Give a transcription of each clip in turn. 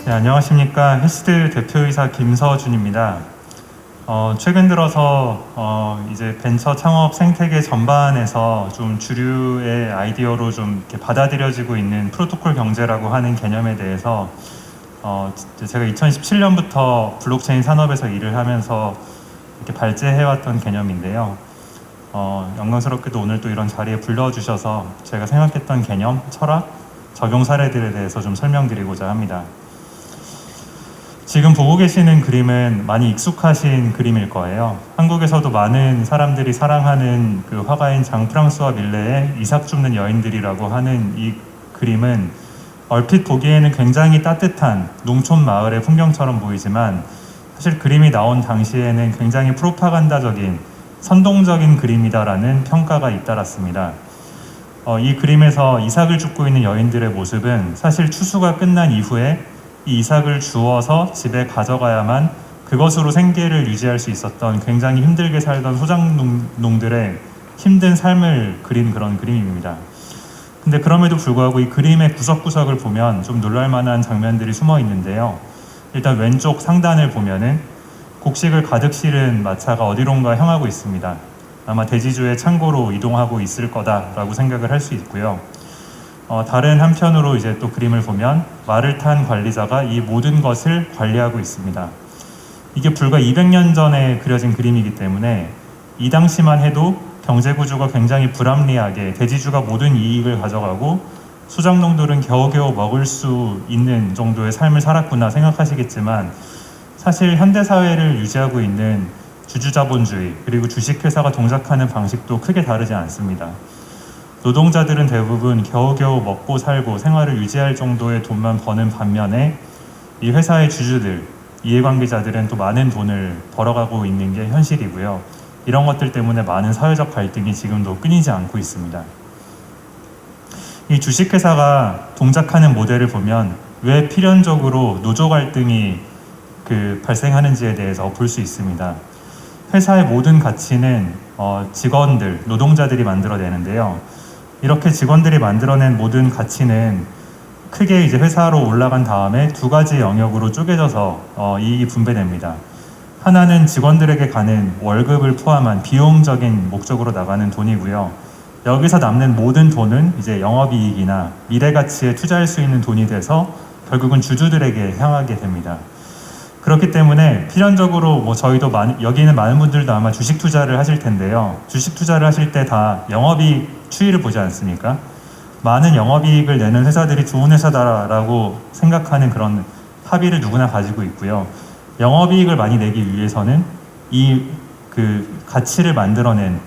네, 안녕하십니까. 해시드 대표이사 김서준입니다. 최근 들어서 이제 벤처 창업 생태계 전반에서 좀 주류의 아이디어로 좀 이렇게 받아들여지고 있는 프로토콜 경제라고 하는 개념에 대해서 제가 2017년부터 블록체인 산업에서 일을 하면서 이렇게 발제해왔던 개념인데요. 영광스럽게도 오늘 또 이런 자리에 불러주셔서 제가 생각했던 개념, 철학, 적용 사례들에 대해서 좀 설명드리고자 합니다. 지금 보고 계시는 그림은 많이 익숙하신 그림일 거예요. 한국에서도 많은 사람들이 사랑하는 그 화가인 장 프랑스와 밀레의 이삭 줍는 여인들이라고 하는 이 그림은 얼핏 보기에는 굉장히 따뜻한 농촌 마을의 풍경처럼 보이지만 사실 그림이 나온 당시에는 굉장히 프로파간다적인 선동적인 그림이다라는 평가가 잇따랐습니다. 이 그림에서 이삭을 줍고 있는 여인들의 모습은 사실 추수가 끝난 이후에 이 이삭을 주워서 집에 가져가야만 그것으로 생계를 유지할 수 있었던 굉장히 힘들게 살던 소작농들의 힘든 삶을 그린 그런 그림입니다. 근데 그럼에도 불구하고 이 그림의 구석구석을 보면 좀 놀랄만한 장면들이 숨어 있는데요. 일단 왼쪽 상단을 보면은 곡식을 가득 실은 마차가 어디론가 향하고 있습니다. 아마 대지주의 창고로 이동하고 있을 거다라고 생각을 할 수 있고요. 다른 한편으로 이제 또 그림을 보면 말을 탄 관리자가 이 모든 것을 관리하고 있습니다. 이게 불과 200년 전에 그려진 그림이기 때문에 이 당시만 해도 경제 구조가 굉장히 불합리하게 대지주가 모든 이익을 가져가고 소작농들은 겨우겨우 먹을 수 있는 정도의 삶을 살았구나 생각하시겠지만 사실 현대사회를 유지하고 있는 주주자본주의 그리고 주식회사가 동작하는 방식도 크게 다르지 않습니다. 노동자들은 대부분 겨우겨우 먹고 살고 생활을 유지할 정도의 돈만 버는 반면에 이 회사의 주주들, 이해관계자들은 또 많은 돈을 벌어가고 있는 게 현실이고요. 이런 것들 때문에 많은 사회적 갈등이 지금도 끊이지 않고 있습니다. 이 주식회사가 동작하는 모델을 보면 왜 필연적으로 노조 갈등이 발생하는지에 대해서 볼 수 있습니다. 회사의 모든 가치는 직원들, 노동자들이 만들어내는데요. 이렇게 직원들이 만들어낸 모든 가치는 크게 이제 회사로 올라간 다음에 두 가지 영역으로 쪼개져서 이익이 분배됩니다. 하나는 직원들에게 가는 월급을 포함한 비용적인 목적으로 나가는 돈이고요. 여기서 남는 모든 돈은 이제 영업이익이나 미래가치에 투자할 수 있는 돈이 돼서 결국은 주주들에게 향하게 됩니다. 그렇기 때문에 필연적으로 저희도 여기 있는 많은 분들도 아마 주식 투자를 하실 텐데요. 주식 투자를 하실 때 다 영업이익 추이를 보지 않습니까? 많은 영업이익을 내는 회사들이 좋은 회사다라고 생각하는 그런 합의를 누구나 가지고 있고요. 영업이익을 많이 내기 위해서는 가치를 만들어낸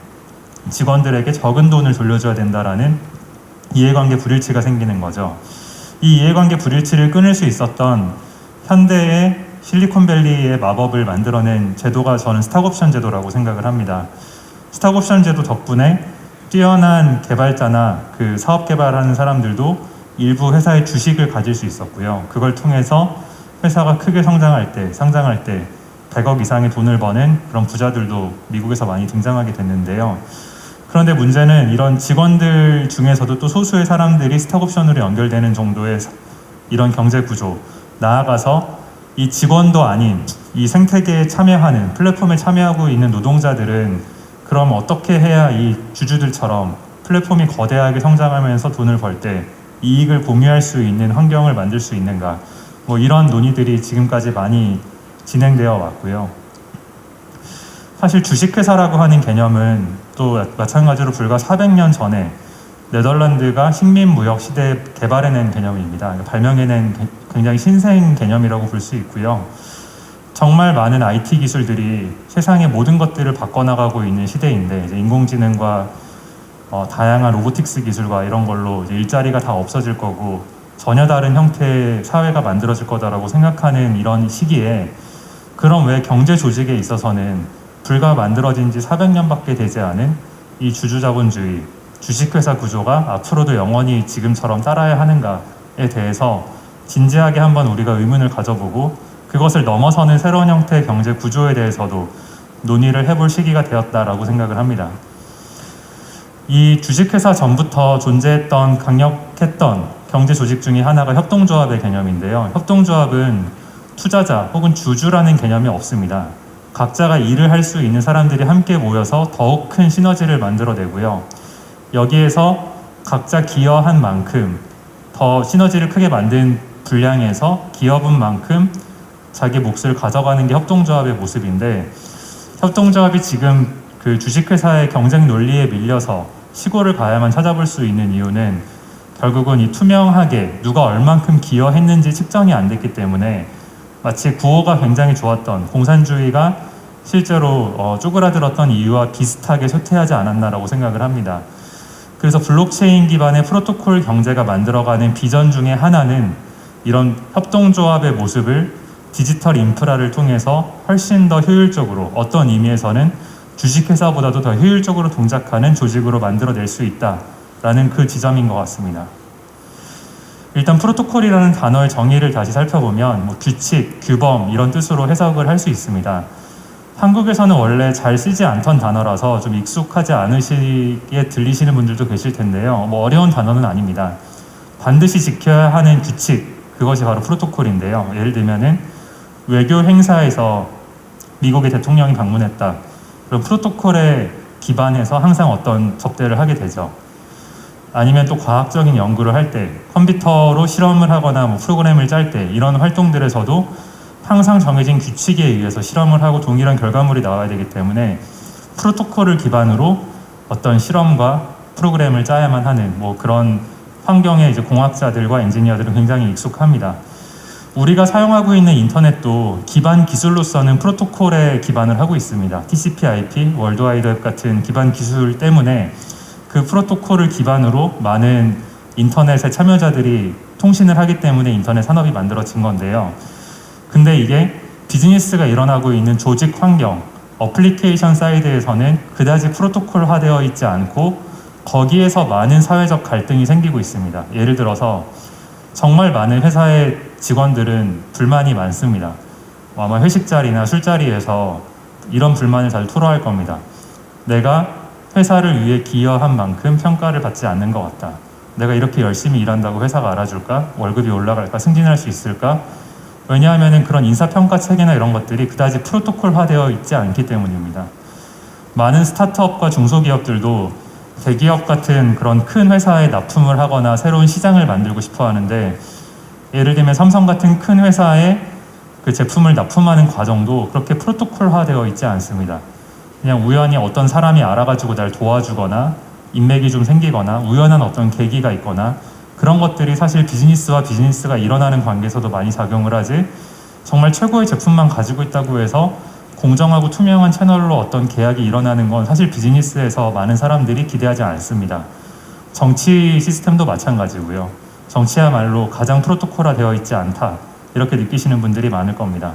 직원들에게 적은 돈을 돌려줘야 된다라는 이해관계 불일치가 생기는 거죠. 이 이해관계 불일치를 끊을 수 있었던 현대의 실리콘밸리의 마법을 만들어낸 제도가 저는 스탁옵션 제도라고 생각을 합니다. 스탁옵션 제도 덕분에 뛰어난 개발자나 사업 개발하는 사람들도 일부 회사의 주식을 가질 수 있었고요. 그걸 통해서 회사가 크게 상장할 때 100억 이상의 돈을 버는 그런 부자들도 미국에서 많이 등장하게 됐는데요. 그런데 문제는 이런 직원들 중에서도 또 소수의 사람들이 스탁옵션으로 연결되는 정도의 이런 경제 구조, 나아가서 이 직원도 아닌 이 생태계에 참여하는 플랫폼에 참여하고 있는 노동자들은 그럼 어떻게 해야 이 주주들처럼 플랫폼이 거대하게 성장하면서 돈을 벌 때 이익을 공유할 수 있는 환경을 만들 수 있는가, 이런 논의들이 지금까지 많이 진행되어 왔고요. 사실 주식회사라고 하는 개념은 또 마찬가지로 불과 400년 전에 네덜란드가 식민무역 시대에 개발해낸 개념입니다. 발명해낸 굉장히 신생 개념이라고 볼 수 있고요. 정말 많은 IT 기술들이 세상의 모든 것들을 바꿔나가고 있는 시대인데 이제 인공지능과 다양한 로보틱스 기술과 이런 걸로 이제 일자리가 다 없어질 거고 전혀 다른 형태의 사회가 만들어질 거다라고 생각하는 이런 시기에 그럼 왜 경제 조직에 있어서는 불과 만들어진 지 400년밖에 되지 않은 이 주주자본주의, 주식회사 구조가 앞으로도 영원히 지금처럼 따라야 하는가에 대해서 진지하게 한번 우리가 의문을 가져보고 그것을 넘어서는 새로운 형태의 경제 구조에 대해서도 논의를 해볼 시기가 되었다라고 생각을 합니다. 이 주식회사 전부터 존재했던 강력했던 경제 조직 중에 하나가 협동조합의 개념인데요. 협동조합은 투자자 혹은 주주라는 개념이 없습니다. 각자가 일을 할 수 있는 사람들이 함께 모여서 더욱 큰 시너지를 만들어내고요. 여기에서 각자 기여한 만큼 더 시너지를 크게 만든 분량에서 기여분 만큼 자기 몫을 가져가는 게 협동조합의 모습인데, 협동조합이 지금 그 주식회사의 경쟁 논리에 밀려서 시골을 가야만 찾아볼 수 있는 이유는 결국은 이 투명하게 누가 얼만큼 기여했는지 측정이 안 됐기 때문에 마치 구호가 굉장히 좋았던 공산주의가 실제로 쪼그라들었던 이유와 비슷하게 쇠퇴하지 않았나라고 생각을 합니다. 그래서 블록체인 기반의 프로토콜 경제가 만들어가는 비전 중에 하나는 이런 협동조합의 모습을 디지털 인프라를 통해서 훨씬 더 효율적으로, 어떤 의미에서는 주식회사보다도 더 효율적으로 동작하는 조직으로 만들어낼 수 있다라는 그 지점인 것 같습니다. 일단 프로토콜이라는 단어의 정의를 다시 살펴보면 규칙, 규범 이런 뜻으로 해석을 할 수 있습니다. 한국에서는 원래 잘 쓰지 않던 단어라서 좀 익숙하지 않으시게 들리시는 분들도 계실 텐데요. 어려운 단어는 아닙니다. 반드시 지켜야 하는 규칙, 그것이 바로 프로토콜인데요. 예를 들면은 외교 행사에서 미국의 대통령이 방문했다. 그럼 프로토콜에 기반해서 항상 어떤 접대를 하게 되죠. 아니면 또 과학적인 연구를 할 때, 컴퓨터로 실험을 하거나 프로그램을 짤 때 이런 활동들에서도 항상 정해진 규칙에 의해서 실험을 하고 동일한 결과물이 나와야 되기 때문에 프로토콜을 기반으로 어떤 실험과 프로그램을 짜야만 하는 그런 환경에 이제 공학자들과 엔지니어들은 굉장히 익숙합니다. 우리가 사용하고 있는 인터넷도 기반 기술로서는 프로토콜에 기반을 하고 있습니다. TCP/IP, 월드와이드웹 같은 기반 기술 때문에 그 프로토콜을 기반으로 많은 인터넷의 참여자들이 통신을 하기 때문에 인터넷 산업이 만들어진 건데요. 근데 이게 비즈니스가 일어나고 있는 조직 환경, 어플리케이션 사이드에서는 그다지 프로토콜화되어 있지 않고 거기에서 많은 사회적 갈등이 생기고 있습니다. 예를 들어서 정말 많은 회사의 직원들은 불만이 많습니다. 아마 회식 자리나 술자리에서 이런 불만을 잘 토로할 겁니다. 내가 회사를 위해 기여한 만큼 평가를 받지 않는 것 같다. 내가 이렇게 열심히 일한다고 회사가 알아줄까? 월급이 올라갈까? 승진할 수 있을까? 왜냐하면 그런 인사평가 체계나 이런 것들이 그다지 프로토콜화되어 있지 않기 때문입니다. 많은 스타트업과 중소기업들도 대기업 같은 그런 큰 회사에 납품을 하거나 새로운 시장을 만들고 싶어 하는데, 예를 들면 삼성 같은 큰 회사에 그 제품을 납품하는 과정도 그렇게 프로토콜화되어 있지 않습니다. 그냥 우연히 어떤 사람이 알아가지고 날 도와주거나 인맥이 좀 생기거나 우연한 어떤 계기가 있거나 그런 것들이 사실 비즈니스와 비즈니스가 일어나는 관계에서도 많이 작용을 하지, 정말 최고의 제품만 가지고 있다고 해서 공정하고 투명한 채널로 어떤 계약이 일어나는 건 사실 비즈니스에서 많은 사람들이 기대하지 않습니다. 정치 시스템도 마찬가지고요. 정치야말로 가장 프로토콜화 되어 있지 않다, 이렇게 느끼시는 분들이 많을 겁니다.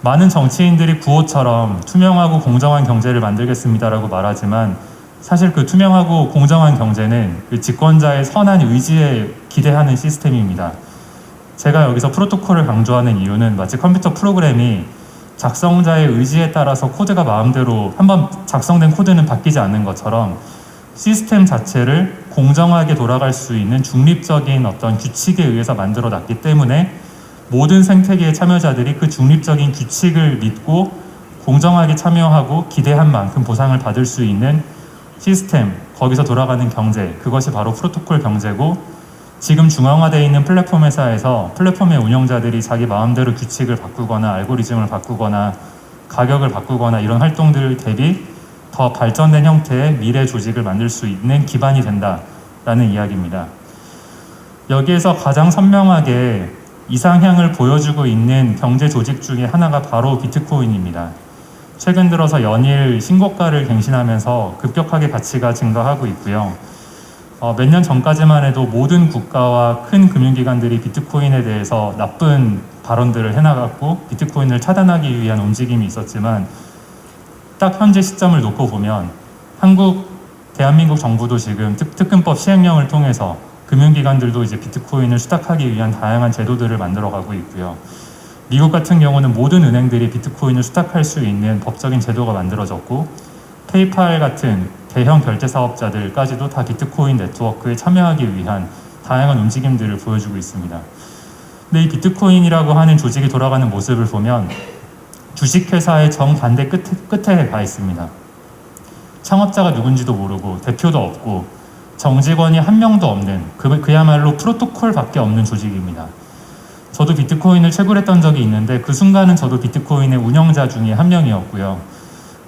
많은 정치인들이 구호처럼 투명하고 공정한 경제를 만들겠습니다라고 말하지만 사실 그 투명하고 공정한 경제는 그 집권자의 선한 의지에 기대하는 시스템입니다. 제가 여기서 프로토콜을 강조하는 이유는 마치 컴퓨터 프로그램이 작성자의 의지에 따라서 코드가 마음대로 한번 작성된 코드는 바뀌지 않는 것처럼 시스템 자체를 공정하게 돌아갈 수 있는 중립적인 어떤 규칙에 의해서 만들어 놨기 때문에 모든 생태계의 참여자들이 그 중립적인 규칙을 믿고 공정하게 참여하고 기대한 만큼 보상을 받을 수 있는 시스템, 거기서 돌아가는 경제, 그것이 바로 프로토콜 경제고, 지금 중앙화되어 있는 플랫폼 회사에서 플랫폼의 운영자들이 자기 마음대로 규칙을 바꾸거나 알고리즘을 바꾸거나 가격을 바꾸거나 이런 활동들 대비 더 발전된 형태의 미래 조직을 만들 수 있는 기반이 된다라는 이야기입니다. 여기에서 가장 선명하게 이상향을 보여주고 있는 경제 조직 중에 하나가 바로 비트코인입니다. 최근 들어서 연일 신고가를 갱신하면서 급격하게 가치가 증가하고 있고요. 몇 년 전까지만 해도 모든 국가와 큰 금융기관들이 비트코인에 대해서 나쁜 발언들을 해나갔고 비트코인을 차단하기 위한 움직임이 있었지만, 딱 현재 시점을 놓고 보면 대한민국 정부도 지금 특근법 시행령을 통해서 금융기관들도 이제 비트코인을 수탁하기 위한 다양한 제도들을 만들어가고 있고요. 미국 같은 경우는 모든 은행들이 비트코인을 수탁할 수 있는 법적인 제도가 만들어졌고, 페이팔 같은 대형 결제 사업자들까지도 다 비트코인 네트워크에 참여하기 위한 다양한 움직임들을 보여주고 있습니다. 근데 이 비트코인이라고 하는 조직이 돌아가는 모습을 보면 주식회사의 정반대 끝에 가 있습니다. 창업자가 누군지도 모르고 대표도 없고 정직원이 한 명도 없는 그야말로 프로토콜밖에 없는 조직입니다. 저도 비트코인을 채굴했던 적이 있는데 그 순간은 저도 비트코인의 운영자 중에 한 명이었고요.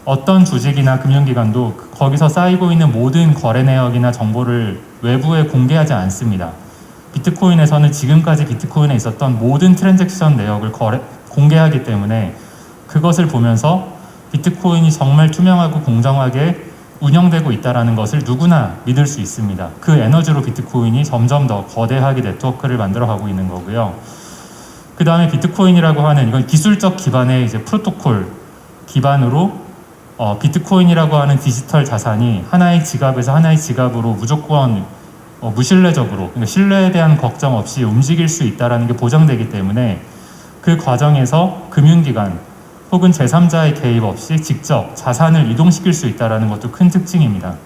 어떤 조직이나 금융기관도 거기서 쌓이고 있는 모든 거래 내역이나 정보를 외부에 공개하지 않습니다. 비트코인에서는 지금까지 비트코인에 있었던 모든 트랜잭션 내역을 공개하기 때문에 그것을 보면서 비트코인이 정말 투명하고 공정하게 운영되고 있다는 것을 누구나 믿을 수 있습니다. 그 에너지로 비트코인이 점점 더 거대하게 네트워크를 만들어가고 있는 거고요. 그 다음에 비트코인이라고 하는 이건 기술적 기반의 이제 프로토콜 기반으로 비트코인이라고 하는 디지털 자산이 하나의 지갑에서 하나의 지갑으로 무조건 무신뢰적으로, 그러니까 신뢰에 대한 걱정 없이 움직일 수 있다는 게 보장되기 때문에 그 과정에서 금융기관 혹은 제3자의 개입 없이 직접 자산을 이동시킬 수 있다는 것도 큰 특징입니다.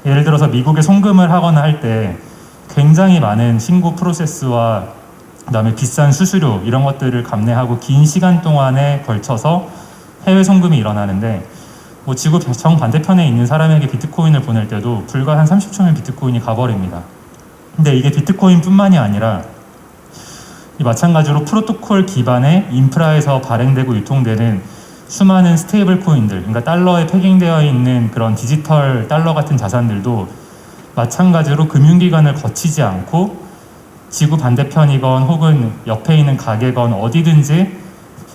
예를 들어서 미국에 송금을 하거나 할 때 굉장히 많은 신고 프로세스와 그다음에 비싼 수수료 이런 것들을 감내하고 긴 시간 동안에 걸쳐서 해외 송금이 일어나는데 지구 정반대편에 있는 사람에게 비트코인을 보낼 때도 불과 한 30초면 비트코인이 가버립니다. 근데 이게 비트코인뿐만이 아니라 마찬가지로 프로토콜 기반의 인프라에서 발행되고 유통되는 수많은 스테이블 코인들, 그러니까 달러에 패깅되어 있는 그런 디지털 달러 같은 자산들도 마찬가지로 금융기관을 거치지 않고 지구 반대편이건 혹은 옆에 있는 가게건 어디든지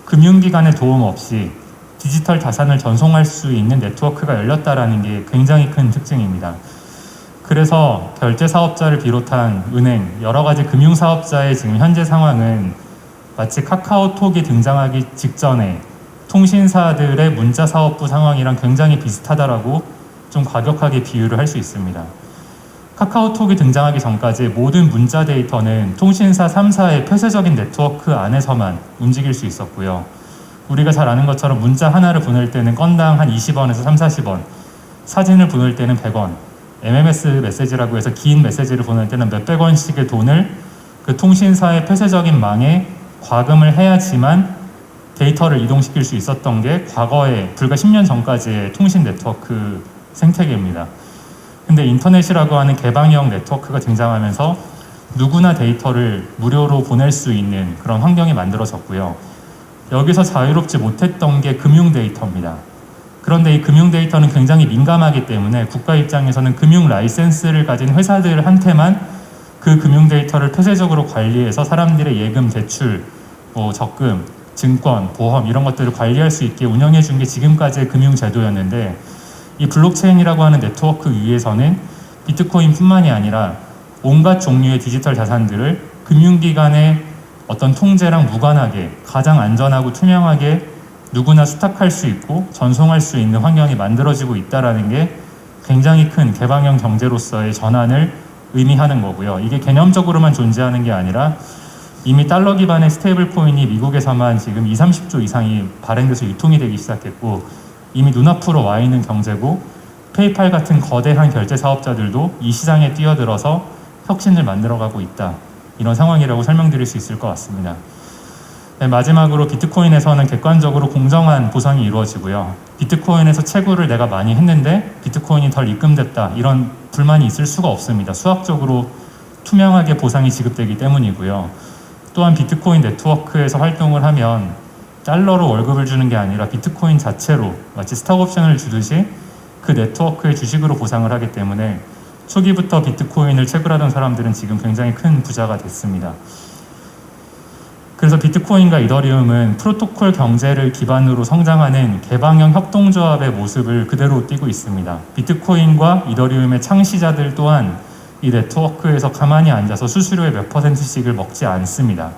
금융기관의 도움 없이 디지털 자산을 전송할 수 있는 네트워크가 열렸다라는 게 굉장히 큰 특징입니다. 그래서 결제 사업자를 비롯한 은행, 여러 가지 금융 사업자의 지금 현재 상황은 마치 카카오톡이 등장하기 직전에 통신사들의 문자 사업부 상황이랑 굉장히 비슷하다라고 좀 과격하게 비유를 할 수 있습니다. 카카오톡이 등장하기 전까지 모든 문자 데이터는 통신사 3사의 폐쇄적인 네트워크 안에서만 움직일 수 있었고요. 우리가 잘 아는 것처럼 문자 하나를 보낼 때는 건당 한 20원에서 3, 40원, 사진을 보낼 때는 100원, MMS 메시지라고 해서 긴 메시지를 보낼 때는 몇백 원씩의 돈을 그 통신사의 폐쇄적인 망에 과금을 해야지만 데이터를 이동시킬 수 있었던 게 과거에 불과 10년 전까지의 통신 네트워크 생태계입니다. 근데 인터넷이라고 하는 개방형 네트워크가 등장하면서 누구나 데이터를 무료로 보낼 수 있는 그런 환경이 만들어졌고요. 여기서 자유롭지 못했던 게 금융 데이터입니다. 그런데 이 금융 데이터는 굉장히 민감하기 때문에 국가 입장에서는 금융 라이센스를 가진 회사들한테만 그 금융 데이터를 폐쇄적으로 관리해서 사람들의 예금, 대출, 적금, 증권, 보험 이런 것들을 관리할 수 있게 운영해 준 게 지금까지의 금융 제도였는데 이 블록체인이라고 하는 네트워크 위에서는 비트코인뿐만이 아니라 온갖 종류의 디지털 자산들을 금융기관의 어떤 통제랑 무관하게 가장 안전하고 투명하게 누구나 수탁할 수 있고 전송할 수 있는 환경이 만들어지고 있다는 게 굉장히 큰 개방형 경제로서의 전환을 의미하는 거고요. 이게 개념적으로만 존재하는 게 아니라 이미 달러 기반의 스테이블 코인이 미국에서만 지금 20, 30조 이상이 발행돼서 유통이 되기 시작했고 이미 눈앞으로 와 있는 경제고 페이팔 같은 거대한 결제 사업자들도 이 시장에 뛰어들어서 혁신을 만들어가고 있다. 이런 상황이라고 설명드릴 수 있을 것 같습니다. 네, 마지막으로 비트코인에서는 객관적으로 공정한 보상이 이루어지고요. 비트코인에서 채굴을 내가 많이 했는데 비트코인이 덜 입금됐다. 이런 불만이 있을 수가 없습니다. 수학적으로 투명하게 보상이 지급되기 때문이고요. 또한 비트코인 네트워크에서 활동을 하면 달러로 월급을 주는 게 아니라 비트코인 자체로 마치 스톡옵션을 주듯이 그 네트워크의 주식으로 보상을 하기 때문에 초기부터 비트코인을 채굴하던 사람들은 지금 굉장히 큰 부자가 됐습니다. 그래서 비트코인과 이더리움은 프로토콜 경제를 기반으로 성장하는 개방형 협동조합의 모습을 그대로 띠고 있습니다. 비트코인과 이더리움의 창시자들 또한 이 네트워크에서 가만히 앉아서 수수료의 몇 %씩을 먹지 않습니다.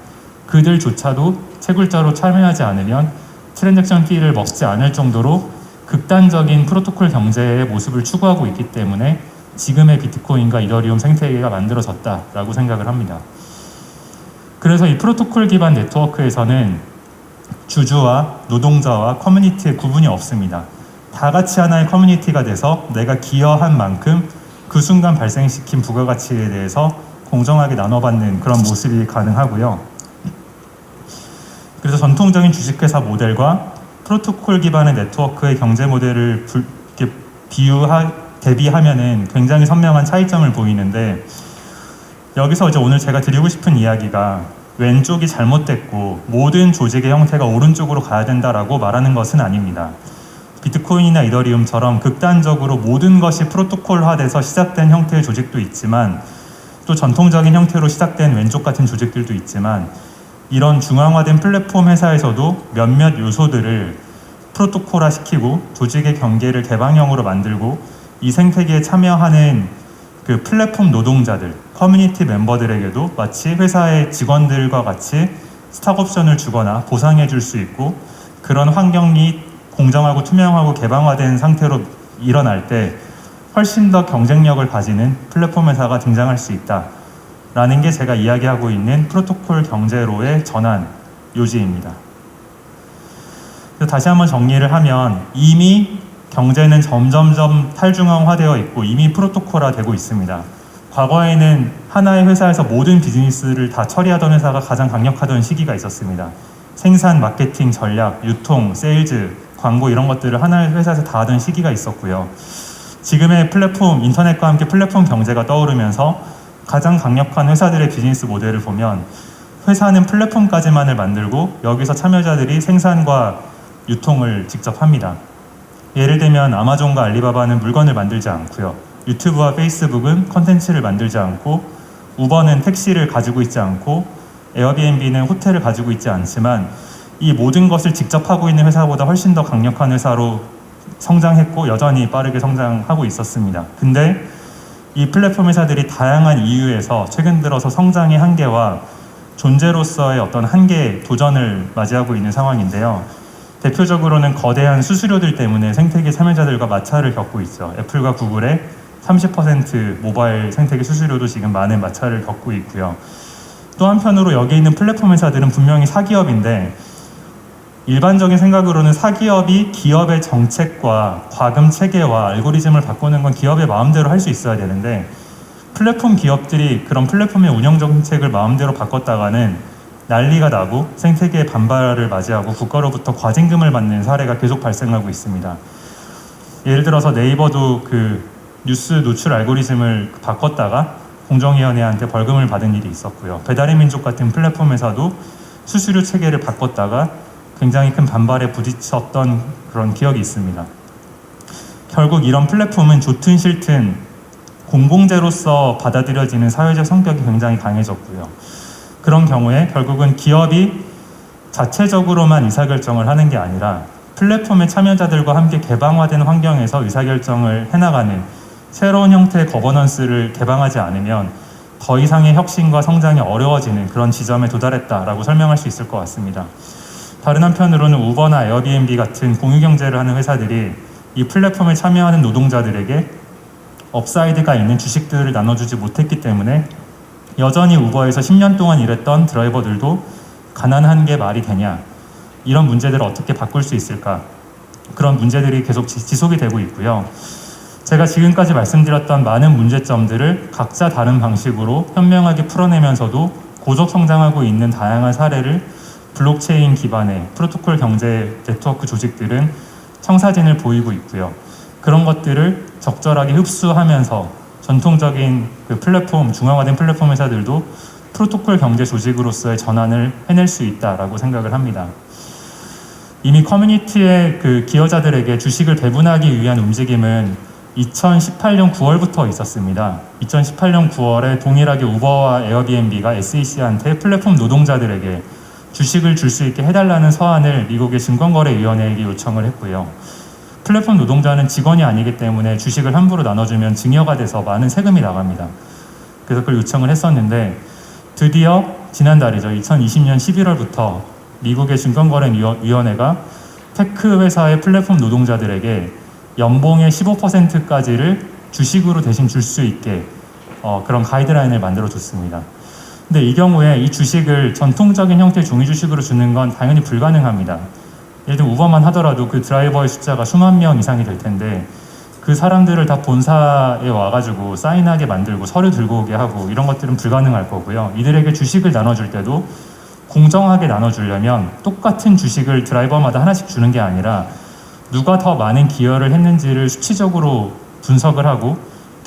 그들조차도 채굴자로 참여하지 않으면 트랜잭션 피를 먹지 않을 정도로 극단적인 프로토콜 경제의 모습을 추구하고 있기 때문에 지금의 비트코인과 이더리움 생태계가 만들어졌다라고 생각을 합니다. 그래서 이 프로토콜 기반 네트워크에서는 주주와 노동자와 커뮤니티의 구분이 없습니다. 다 같이 하나의 커뮤니티가 돼서 내가 기여한 만큼 그 순간 발생시킨 부가가치에 대해서 공정하게 나눠받는 그런 모습이 가능하고요. 그래서 전통적인 주식회사 모델과 프로토콜 기반의 네트워크의 경제 모델을 대비하면은 굉장히 선명한 차이점을 보이는데, 여기서 이제 오늘 제가 드리고 싶은 이야기가 왼쪽이 잘못됐고 모든 조직의 형태가 오른쪽으로 가야 된다라고 말하는 것은 아닙니다. 비트코인이나 이더리움처럼 극단적으로 모든 것이 프로토콜화돼서 시작된 형태의 조직도 있지만, 또 전통적인 형태로 시작된 왼쪽 같은 조직들도 있지만, 이런 중앙화된 플랫폼 회사에서도 몇몇 요소들을 프로토콜화 시키고 조직의 경계를 개방형으로 만들고 이 생태계에 참여하는 그 플랫폼 노동자들, 커뮤니티 멤버들에게도 마치 회사의 직원들과 같이 스탁 옵션을 주거나 보상해 줄 수 있고, 그런 환경이 공정하고 투명하고 개방화된 상태로 일어날 때 훨씬 더 경쟁력을 가지는 플랫폼 회사가 등장할 수 있다라는 게 제가 이야기하고 있는 프로토콜 경제로의 전환 요지입니다. 그래서 다시 한번 정리를 하면, 이미 경제는 점점점 탈중앙화되어 있고 이미 프로토콜화되고 있습니다. 과거에는 하나의 회사에서 모든 비즈니스를 다 처리하던 회사가 가장 강력하던 시기가 있었습니다. 생산, 마케팅, 전략, 유통, 세일즈, 광고 이런 것들을 하나의 회사에서 다 하던 시기가 있었고요. 지금의 플랫폼, 인터넷과 함께 플랫폼 경제가 떠오르면서 가장 강력한 회사들의 비즈니스 모델을 보면, 회사는 플랫폼까지만을 만들고 여기서 참여자들이 생산과 유통을 직접 합니다. 예를 들면 아마존과 알리바바는 물건을 만들지 않고요. 유튜브와 페이스북은 컨텐츠를 만들지 않고, 우버는 택시를 가지고 있지 않고, 에어비앤비는 호텔을 가지고 있지 않지만, 이 모든 것을 직접 하고 있는 회사보다 훨씬 더 강력한 회사로 성장했고 여전히 빠르게 성장하고 있었습니다. 근데 이 플랫폼 회사들이 다양한 이유에서 최근 들어서 성장의 한계와 존재로서의 어떤 한계, 도전을 맞이하고 있는 상황인데요. 대표적으로는 거대한 수수료들 때문에 생태계 참여자들과 마찰을 겪고 있죠. 애플과 구글의 30% 모바일 생태계 수수료도 지금 많은 마찰을 겪고 있고요. 또 한편으로 여기 있는 플랫폼 회사들은 분명히 사기업인데, 일반적인 생각으로는 사기업이 기업의 정책과 과금 체계와 알고리즘을 바꾸는 건 기업의 마음대로 할 수 있어야 되는데, 플랫폼 기업들이 그런 플랫폼의 운영 정책을 마음대로 바꿨다가는 난리가 나고 생태계의 반발을 맞이하고 국가로부터 과징금을 받는 사례가 계속 발생하고 있습니다. 예를 들어서 네이버도 그 뉴스 노출 알고리즘을 바꿨다가 공정위원회한테 벌금을 받은 일이 있었고요. 배달의 민족 같은 플랫폼 회사도 수수료 체계를 바꿨다가 굉장히 큰 반발에 부딪혔던 그런 기억이 있습니다. 결국 이런 플랫폼은 좋든 싫든 공공재로서 받아들여지는 사회적 성격이 굉장히 강해졌고요. 그런 경우에 결국은 기업이 자체적으로만 의사결정을 하는 게 아니라 플랫폼의 참여자들과 함께 개방화된 환경에서 의사결정을 해나가는 새로운 형태의 거버넌스를 개방하지 않으면 더 이상의 혁신과 성장이 어려워지는 그런 지점에 도달했다라고 설명할 수 있을 것 같습니다. 다른 한편으로는 우버나 에어비앤비 같은 공유경제를 하는 회사들이 이 플랫폼에 참여하는 노동자들에게 업사이드가 있는 주식들을 나눠주지 못했기 때문에 여전히 우버에서 10년 동안 일했던 드라이버들도 가난한 게 말이 되냐, 이런 문제들을 어떻게 바꿀 수 있을까, 그런 문제들이 계속 지속이 되고 있고요. 제가 지금까지 말씀드렸던 많은 문제점들을 각자 다른 방식으로 현명하게 풀어내면서도 고속 성장하고 있는 다양한 사례를 블록체인 기반의 프로토콜 경제 네트워크 조직들은 청사진을 보이고 있고요. 그런 것들을 적절하게 흡수하면서 전통적인 그 플랫폼, 중앙화된 플랫폼 회사들도 프로토콜 경제 조직으로서의 전환을 해낼 수 있다라고 생각을 합니다. 이미 커뮤니티의 그 기여자들에게 주식을 배분하기 위한 움직임은 2018년 9월부터 있었습니다. 2018년 9월에 동일하게 우버와 에어비앤비가 SEC한테 플랫폼 노동자들에게 주식을 줄 수 있게 해달라는 서한을 미국의 증권거래위원회에게 요청을 했고요. 플랫폼 노동자는 직원이 아니기 때문에 주식을 함부로 나눠주면 증여가 돼서 많은 세금이 나갑니다. 그래서 그걸 요청을 했었는데, 드디어 지난달이죠. 2020년 11월부터 미국의 증권거래위원회가 테크 회사의 플랫폼 노동자들에게 연봉의 15%까지를 주식으로 대신 줄 수 있게 그런 가이드라인을 만들어 줬습니다. 근데 이 경우에 이 주식을 전통적인 형태의 종이 주식으로 주는 건 당연히 불가능합니다. 예를 들면 우버만 하더라도 그 드라이버의 숫자가 수만 명 이상이 될 텐데, 그 사람들을 다 본사에 와가지고 사인하게 만들고 서류 들고 오게 하고 이런 것들은 불가능할 거고요. 이들에게 주식을 나눠줄 때도 공정하게 나눠주려면 똑같은 주식을 드라이버마다 하나씩 주는 게 아니라 누가 더 많은 기여를 했는지를 수치적으로 분석을 하고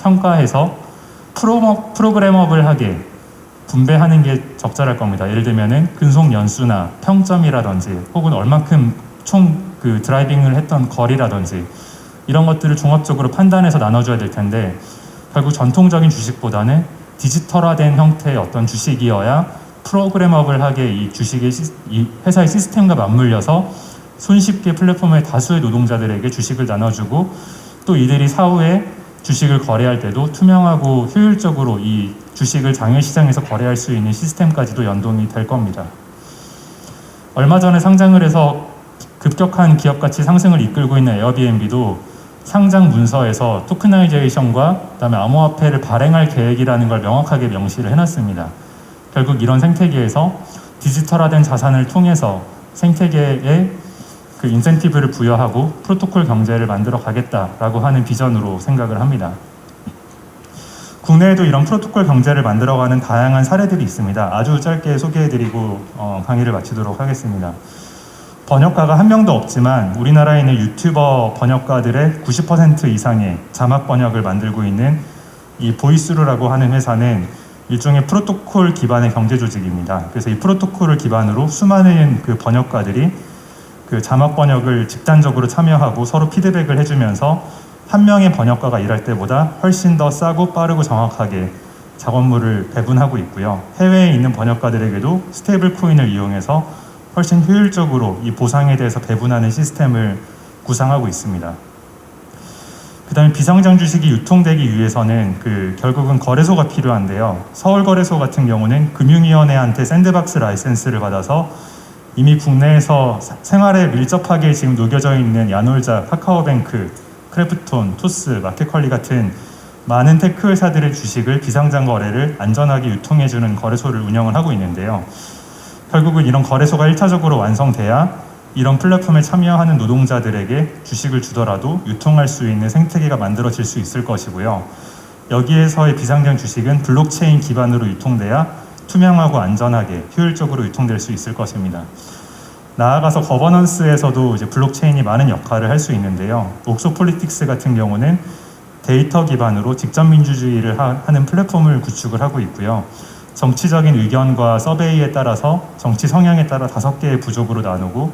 평가해서 프로그래머블하게 분배하는 게 적절할 겁니다. 예를 들면은 근속 연수나 평점이라든지 혹은 얼만큼 총 그 드라이빙을 했던 거리라든지 이런 것들을 종합적으로 판단해서 나눠줘야 될 텐데 결국 전통적인 주식보다는 디지털화된 형태의 어떤 주식이어야 프로그래머블하게 이 주식의 이 회사의 시스템과 맞물려서 손쉽게 플랫폼의 다수의 노동자들에게 주식을 나눠주고 또 이들이 사후에 주식을 거래할 때도 투명하고 효율적으로 이 주식을 장외시장에서 거래할 수 있는 시스템까지도 연동이 될 겁니다. 얼마 전에 상장을 해서 급격한 기업가치 상승을 이끌고 있는 에어비앤비도 상장 문서에서 토크나이제이션과 그다음에 암호화폐를 발행할 계획이라는 걸 명확하게 명시를 해놨습니다. 결국 이런 생태계에서 디지털화된 자산을 통해서 생태계에 그 인센티브를 부여하고 프로토콜 경제를 만들어 가겠다라고 하는 비전으로 생각을 합니다. 국내에도 이런 프로토콜 경제를 만들어가는 다양한 사례들이 있습니다. 아주 짧게 소개해드리고 강의를 마치도록 하겠습니다. 번역가가 한 명도 없지만 우리나라에 있는 유튜버 번역가들의 90% 이상의 자막 번역을 만들고 있는 이 보이스루라고 하는 회사는 일종의 프로토콜 기반의 경제 조직입니다. 그래서 이 프로토콜을 기반으로 수많은 그 번역가들이 그 자막 번역을 집단적으로 참여하고 서로 피드백을 해주면서 한 명의 번역가가 일할 때보다 훨씬 더 싸고 빠르고 정확하게 작업물을 배분하고 있고요. 해외에 있는 번역가들에게도 스테이블 코인을 이용해서 훨씬 효율적으로 이 보상에 대해서 배분하는 시스템을 구상하고 있습니다. 그 다음에 비상장 주식이 유통되기 위해서는 결국은 거래소가 필요한데요. 서울거래소 같은 경우는 금융위원회한테 샌드박스 라이센스를 받아서 이미 국내에서 생활에 밀접하게 지금 녹여져 있는 야놀자, 카카오뱅크, 크래프톤, 토스, 마켓컬리 같은 많은 테크 회사들의 주식을 비상장 거래를 안전하게 유통해주는 거래소를 운영을 하고 있는데요. 결국은 이런 거래소가 1차적으로 완성돼야 이런 플랫폼에 참여하는 노동자들에게 주식을 주더라도 유통할 수 있는 생태계가 만들어질 수 있을 것이고요. 여기에서의 비상장 주식은 블록체인 기반으로 유통돼야 투명하고 안전하게 효율적으로 유통될 수 있을 것입니다. 나아가서 거버넌스에서도 이제 블록체인이 많은 역할을 할 수 있는데요. 옥소폴리틱스 같은 경우는 데이터 기반으로 직접민주주의를 하는 플랫폼을 구축을 하고 있고요. 정치적인 의견과 서베이에 따라서 정치 성향에 따라 5개의 부족으로 나누고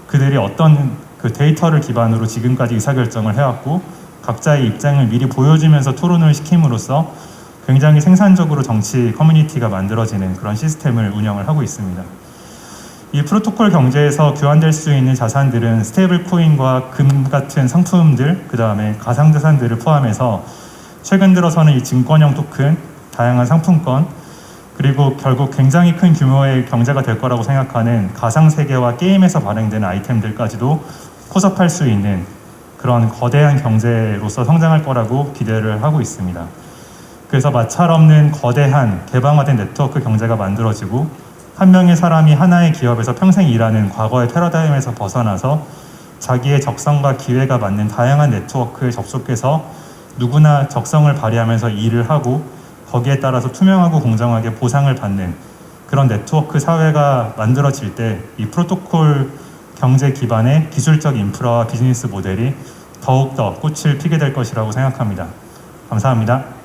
그들이 어떤 그 데이터를 기반으로 지금까지 의사결정을 해왔고 각자의 입장을 미리 보여주면서 토론을 시킴으로써 굉장히 생산적으로 정치 커뮤니티가 만들어지는 그런 시스템을 운영을 하고 있습니다. 이 프로토콜 경제에서 교환될 수 있는 자산들은 스테이블 코인과 금 같은 상품들, 그 다음에 가상자산들을 포함해서 최근 들어서는 이 증권형 토큰, 다양한 상품권, 그리고 결국 굉장히 큰 규모의 경제가 될 거라고 생각하는 가상세계와 게임에서 발행되는 아이템들까지도 포섭할 수 있는 그런 거대한 경제로서 성장할 거라고 기대를 하고 있습니다. 그래서 마찰 없는 거대한 개방화된 네트워크 경제가 만들어지고 한 명의 사람이 하나의 기업에서 평생 일하는 과거의 패러다임에서 벗어나서 자기의 적성과 기회가 맞는 다양한 네트워크에 접속해서 누구나 적성을 발휘하면서 일을 하고 거기에 따라서 투명하고 공정하게 보상을 받는 그런 네트워크 사회가 만들어질 때 이 프로토콜 경제 기반의 기술적 인프라와 비즈니스 모델이 더욱더 꽃을 피게 될 것이라고 생각합니다. 감사합니다.